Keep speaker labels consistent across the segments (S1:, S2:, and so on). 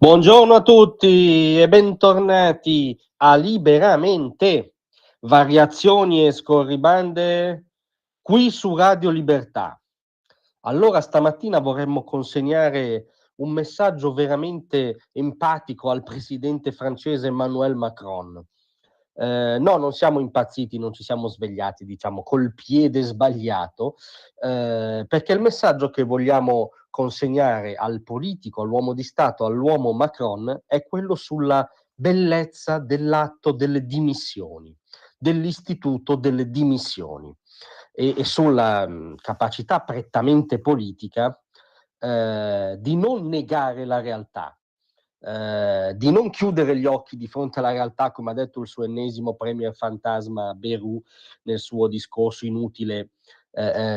S1: Buongiorno a tutti e bentornati a Liberamente, variazioni e scorribande qui su Radio Libertà. Allora stamattina vorremmo consegnare un messaggio veramente empatico al presidente francese Emmanuel Macron. No, non siamo impazziti, non ci siamo svegliati, diciamo, col piede sbagliato, perché il messaggio che vogliamo consegnare al politico, all'uomo di Stato, all'uomo Macron, è quello sulla bellezza dell'atto delle dimissioni, dell'istituto delle dimissioni e sulla capacità prettamente politica di non negare la realtà. Di non chiudere gli occhi di fronte alla realtà, come ha detto il suo ennesimo premier fantasma Bayrou nel suo discorso inutile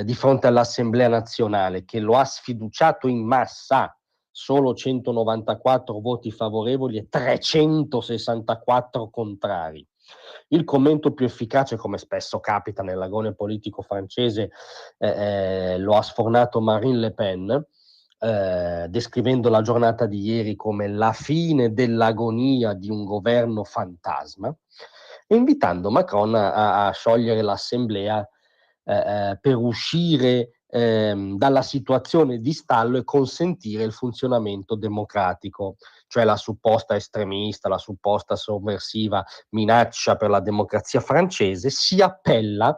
S1: di fronte all'Assemblea nazionale, che lo ha sfiduciato in massa, solo 194 voti favorevoli e 364 contrari. Il commento più efficace, come spesso capita nell'agone politico francese, lo ha sfornato Marine Le Pen, descrivendo la giornata di ieri come la fine dell'agonia di un governo fantasma e invitando Macron a sciogliere l'assemblea per uscire dalla situazione di stallo e consentire il funzionamento democratico, cioè la supposta estremista, la supposta sovversiva minaccia per la democrazia francese, si appella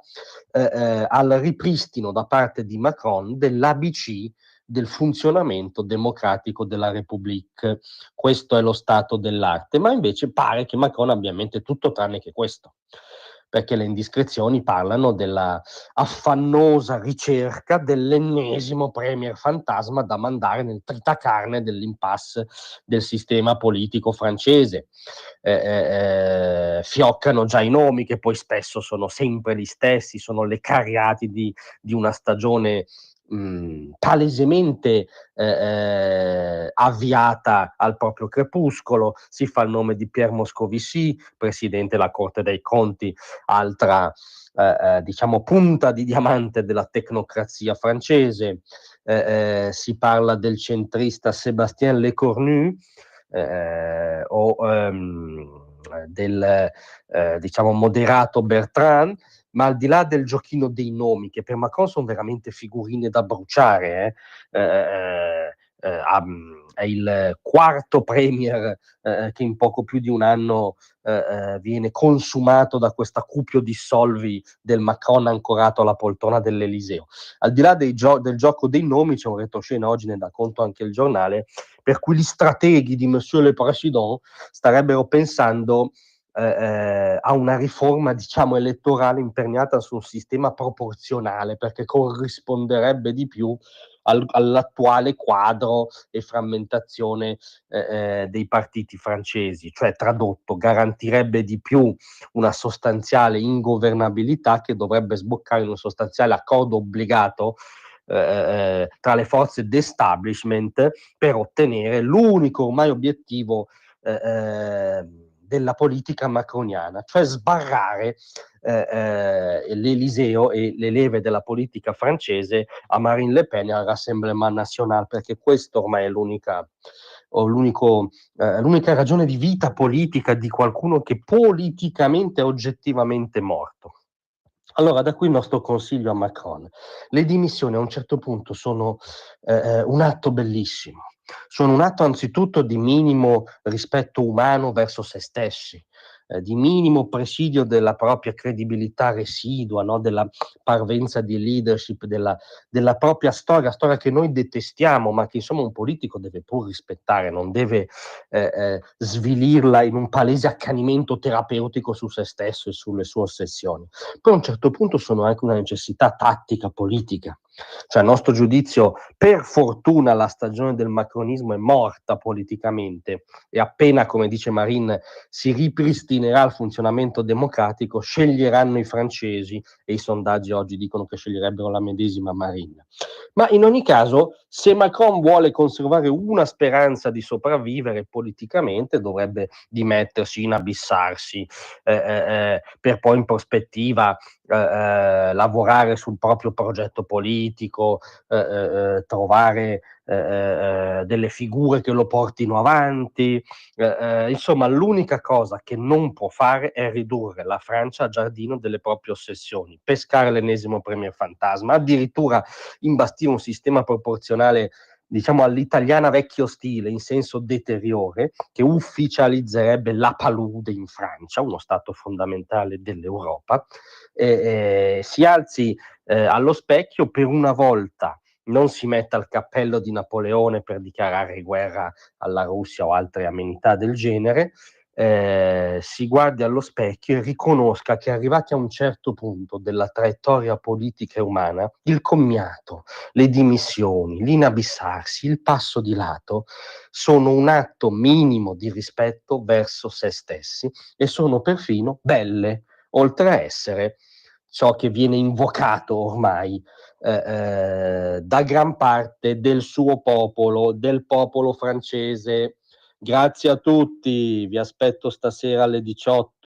S1: al ripristino da parte di Macron dell'ABC del funzionamento democratico della République. Questo è lo stato dell'arte, ma invece pare che Macron abbia in mente tutto tranne che questo, perché le indiscrezioni parlano della affannosa ricerca dell'ennesimo premier fantasma da mandare nel tritacarne dell'impasse del sistema politico francese. Fioccano già i nomi che poi spesso sono sempre gli stessi, sono le cariati di una stagione palesemente avviata al proprio crepuscolo. Si fa il nome di Pierre Moscovici, presidente della Corte dei Conti, altra diciamo punta di diamante della tecnocrazia francese. Si parla del centrista Sébastien Lecornu del diciamo moderato Bertrand, ma al di là del giochino dei nomi, che per Macron sono veramente figurine da bruciare, è il quarto premier che in poco più di un anno viene consumato da questa cupio di solvi del Macron ancorato alla poltrona dell'Eliseo. Al di là del gioco dei nomi, c'è un retroscena, oggi ne dà conto anche il giornale, per cui gli strateghi di Monsieur le Président starebbero pensando a una riforma, diciamo, elettorale imperniata su un sistema proporzionale, perché corrisponderebbe di più all'attuale quadro e frammentazione dei partiti francesi, cioè tradotto garantirebbe di più una sostanziale ingovernabilità che dovrebbe sboccare in un sostanziale accordo obbligato tra le forze d'establishment per ottenere l'unico ormai obiettivo della politica macroniana, cioè sbarrare l'Eliseo e le leve della politica francese a Marine Le Pen e al Rassemblement National, perché questo ormai è l'unica ragione di vita politica di qualcuno che politicamente è oggettivamente morto. Allora, da qui il nostro consiglio a Macron. Le dimissioni a un certo punto sono un atto bellissimo, sono un atto anzitutto di minimo rispetto umano verso se stessi, di minimo presidio della propria credibilità residua, no? Della parvenza di leadership, della propria storia che noi detestiamo, ma che insomma un politico deve pur rispettare, non deve svilirla in un palese accanimento terapeutico su se stesso e sulle sue ossessioni. Poi a un certo punto sono anche una necessità tattica politica. Cioè, a nostro giudizio, per fortuna la stagione del macronismo è morta politicamente e appena, come dice Marine, si ripristinerà il funzionamento democratico, sceglieranno i francesi e i sondaggi oggi dicono che sceglierebbero la medesima Marine. Ma in ogni caso, se Macron vuole conservare una speranza di sopravvivere politicamente, dovrebbe dimettersi, inabissarsi, per poi in prospettiva lavorare sul proprio progetto politico, trovare delle figure che lo portino avanti. Insomma, l'unica cosa che non può fare è ridurre la Francia a giardino delle proprie ossessioni, pescare l'ennesimo premier fantasma, addirittura imbastire un sistema proporzionale, diciamo, all'italiana vecchio stile, in senso deteriore, che ufficializzerebbe la palude in Francia, uno stato fondamentale dell'Europa. Si alzi allo specchio, per una volta non si metta il cappello di Napoleone per dichiarare guerra alla Russia o altre amenità del genere, si guardi allo specchio e riconosca che arrivati a un certo punto della traiettoria politica e umana, il commiato, le dimissioni, l'inabissarsi, il passo di lato sono un atto minimo di rispetto verso se stessi e sono perfino belle, oltre a essere ciò che viene invocato ormai da gran parte del suo popolo, del popolo francese. Grazie a tutti, vi aspetto stasera alle 18.